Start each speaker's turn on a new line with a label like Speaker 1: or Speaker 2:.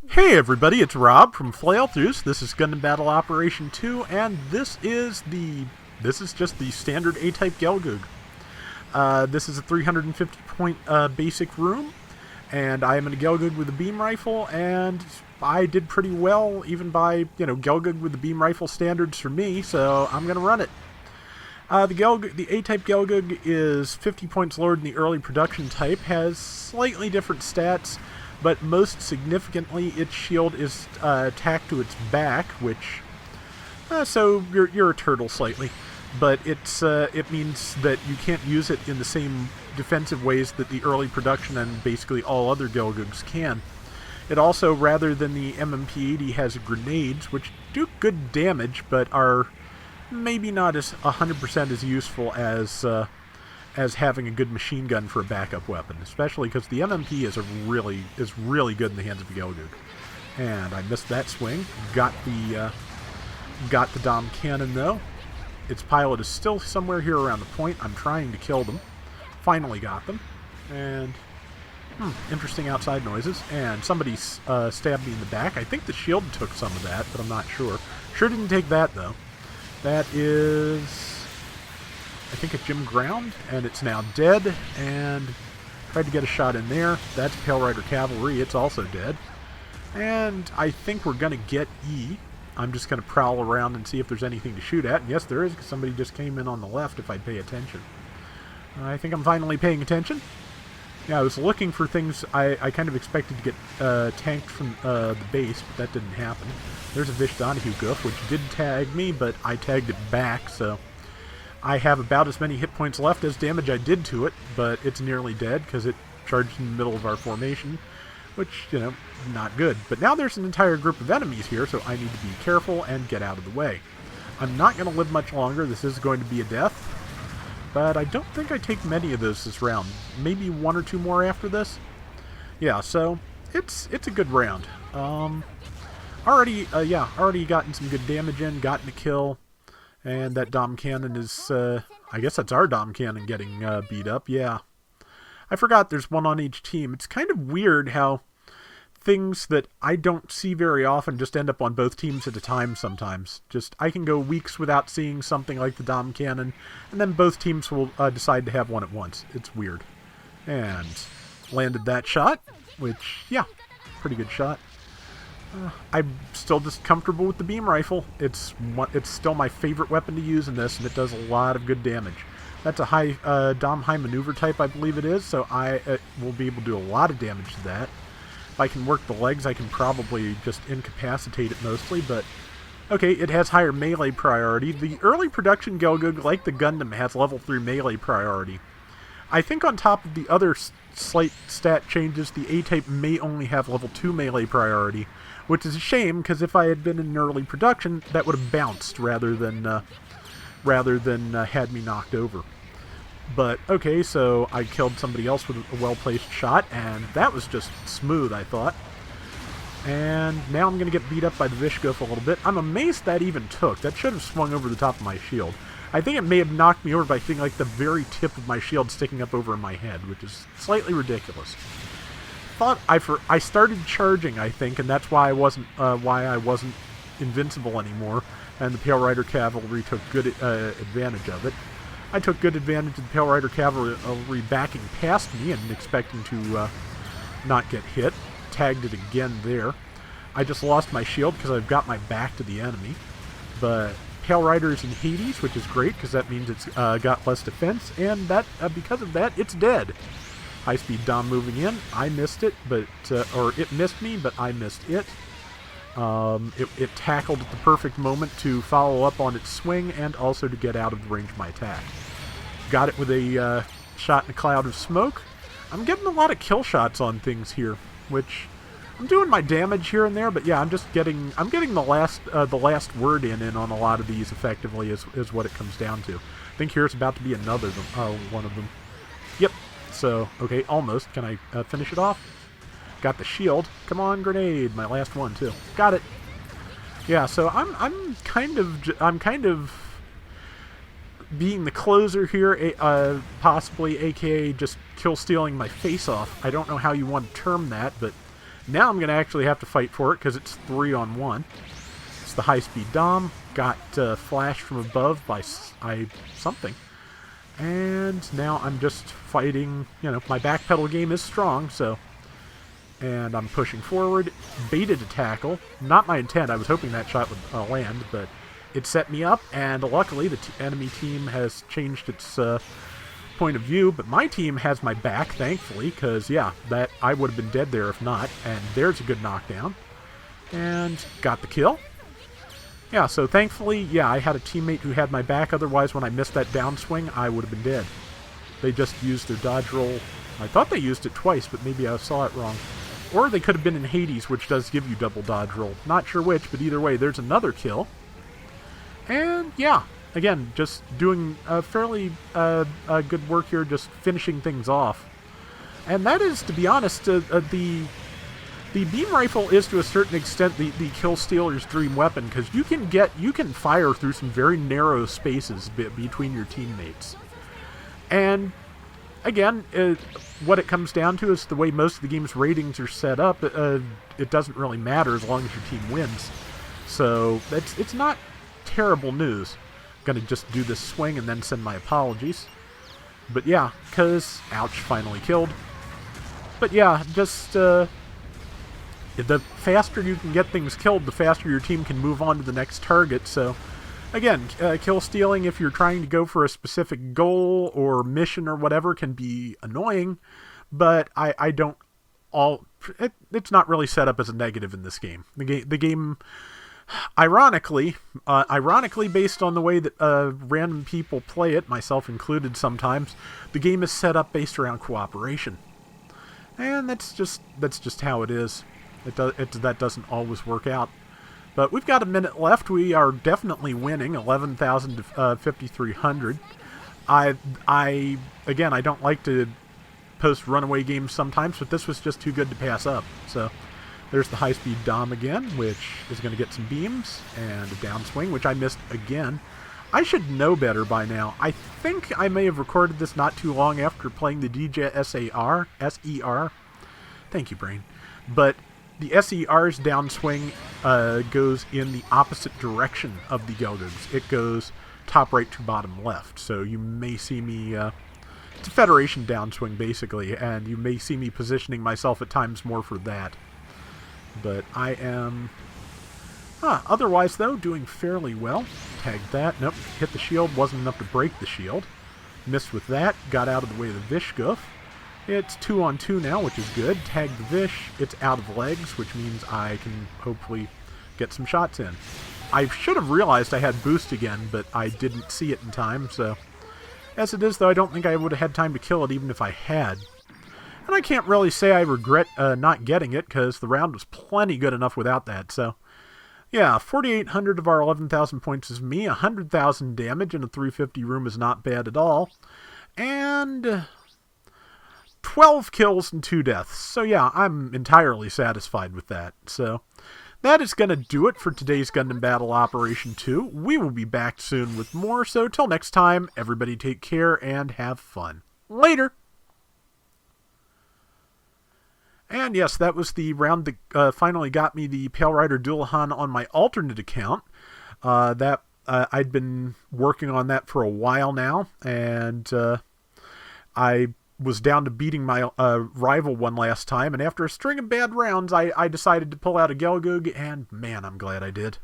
Speaker 1: Hey everybody, it's Rob from Flailthroughs. This is Gundam Battle Operation 2, and this is just the standard A-type Gelgoog. This is a 350 point basic room, and I am in a Gelgoog with a beam rifle, and I did pretty well, even by, Gelgoog with the beam rifle standards for me, so I'm gonna run it. The A-type Gelgoog is 50 points lower than the early production type, has slightly different stats, but most significantly, its shield is tacked to its back, which, so you're a turtle slightly, but it means that you can't use it in the same defensive ways that the early production and basically all other Gelgoogs can. It also, rather than the MMP-80, has grenades, which do good damage, but are maybe not as 100% as useful as having a good machine gun for a backup weapon, especially because the MMP is really good in the hands of a Gelgoog. And I missed that swing. Got the Dom cannon though. Its pilot is still somewhere here around the point. I'm trying to kill them. Finally got them. And interesting outside noises. And somebody stabbed me in the back. I think the shield took some of that, but I'm not sure. Sure didn't take that though. That is, I think, a Jim Ground, and it's now dead, and tried to get a shot in there. That's Pale Rider Cavalry. It's also dead. And I think we're going to get E. I'm just going to prowl around and see if there's anything to shoot at. And yes, there is, because somebody just came in on the left if I pay attention. I think I'm finally paying attention. Yeah, I was looking for things I kind of expected to get tanked from the base, but that didn't happen. There's a Vish Donahue goof, which did tag me, but I tagged it back, so I have about as many hit points left as damage I did to it, but it's nearly dead because it charged in the middle of our formation, which, not good. But now there's an entire group of enemies here, so I need to be careful and get out of the way. I'm not going to live much longer. This is going to be a death, but I don't think I take many of those this round. Maybe one or two more after this. Yeah, so it's a good round. Already gotten some good damage in, gotten a kill. And that Dom Cannon is, I guess that's our Dom Cannon getting beat up, yeah. I forgot there's one on each team. It's kind of weird how things that I don't see very often just end up on both teams at a time sometimes. Just, I can go weeks without seeing something like the Dom Cannon, and then both teams will decide to have one at once. It's weird. And landed that shot, which, yeah, pretty good shot. I'm still just comfortable with the beam rifle. It's still my favorite weapon to use in this, and it does a lot of good damage. That's a high Dom high maneuver type, I believe it is, so I will be able to do a lot of damage to that. If I can work the legs, I can probably just incapacitate it mostly, but okay, it has higher melee priority. The early production Gelgoog, like the Gundam, has level 3 melee priority. I think on top of the other slight stat changes, the A-type may only have level 2 melee priority, which is a shame, because if I had been in early production, that would have bounced rather than had me knocked over. But, okay, so I killed somebody else with a well-placed shot, and that was just smooth, I thought. And now I'm going to get beat up by the Vishgoof a little bit. I'm amazed that even took. That should have swung over the top of my shield. I think it may have knocked me over by seeing like the very tip of my shield sticking up over my head, which is slightly ridiculous. I started charging, I think, and that's why I wasn't invincible anymore, and the Pale Rider Cavalry took good advantage of it. I took good advantage of the Pale Rider Cavalry backing past me and expecting to not get hit. Tagged it again there. I just lost my shield because I've got my back to the enemy, but Pale Rider's in Hades, which is great because that means it's got less defense, and that because of that, it's dead. High-speed Dom moving in. I missed it, or it missed me, but I missed it. It tackled at the perfect moment to follow up on its swing and also to get out of the range of my attack. Got it with a shot in a cloud of smoke. I'm getting a lot of kill shots on things here, which I'm doing my damage here and there, but yeah, I'm getting the last word in on a lot of these effectively is what it comes down to. I think here's about to be another one of them. Yep. So, okay, almost. Can I finish it off? Got the shield. Come on, grenade. My last one too. Got it. Yeah. So I'm kind of being the closer here, possibly, aka just kill stealing my face off. I don't know how you want to term that, but Now I'm going to actually have to fight for it because it's 3-on-1. It's the high-speed Dom. Got flashed from above by something. And now I'm just fighting. You know, my back pedal game is strong, so... And I'm pushing forward. Baited a tackle. Not my intent. I was hoping that shot would land, but it set me up. And luckily, the enemy team has changed its point of view. But my team has my back, thankfully, because, yeah, that I would have been dead there if not. And there's a good knockdown. And got the kill. Yeah, so thankfully, yeah, I had a teammate who had my back. Otherwise, when I missed that downswing, I would have been dead. They just used their dodge roll. I thought they used it twice, but maybe I saw it wrong. Or they could have been in Hades, which does give you double dodge roll. Not sure which, but either way, there's another kill. And, yeah, again, just doing fairly good work here, just finishing things off. And that is, to be honest, the beam rifle is to a certain extent the kill stealer's dream weapon, because you can fire through some very narrow spaces between your teammates. And again, what it comes down to is the way most of the game's ratings are set up. It doesn't really matter as long as your team wins. So it's not terrible news. I'm going to just do this swing and then send my apologies. But yeah, because, ouch, finally killed. But yeah, just the faster you can get things killed, the faster your team can move on to the next target. So again, kill stealing, if you're trying to go for a specific goal or mission or whatever, can be annoying, but I don't it's not really set up as a negative in this game. The game, ironically, based on the way that random people play it, myself included sometimes, the game is set up based around cooperation, and that's just how it is. That doesn't always work out. But we've got a minute left. We are definitely winning, 11,000 to 5,300. Again, I don't like to post runaway games sometimes, but this was just too good to pass up. So there's the high-speed Dom again, which is going to get some beams, and a downswing, which I missed again. I should know better by now. I think I may have recorded this not too long after playing the DJ SER. Thank you, brain. But the SER's downswing goes in the opposite direction of the Gelgoogs. It goes top right to bottom left. So you may see me... it's a Federation downswing, basically, and you may see me positioning myself at times more for that. But I am... otherwise, though, doing fairly well. Tagged that. Nope, hit the shield. Wasn't enough to break the shield. Missed with that. Got out of the way of the Vishgoof. It's 2-on-2 now, which is good. Tag the Vish. It's out of legs, which means I can hopefully get some shots in. I should have realized I had boost again, but I didn't see it in time, so... As it is, though, I don't think I would have had time to kill it even if I had. And I can't really say I regret not getting it, because the round was plenty good enough without that, so... Yeah, 4,800 of our 11,000 points is me. 100,000 damage in a 350 room is not bad at all. And... 12 kills and 2 deaths. So yeah, I'm entirely satisfied with that. So that is going to do it for today's Gundam Battle Operation 2. We will be back soon with more. So till next time, everybody take care and have fun. Later! And yes, that was the round that finally got me the Pale Rider Dullahan on my alternate account. I'd been working on that for a while now, and I was down to beating my rival one last time, and after a string of bad rounds, I decided to pull out a Gelgoog, and man, I'm glad I did.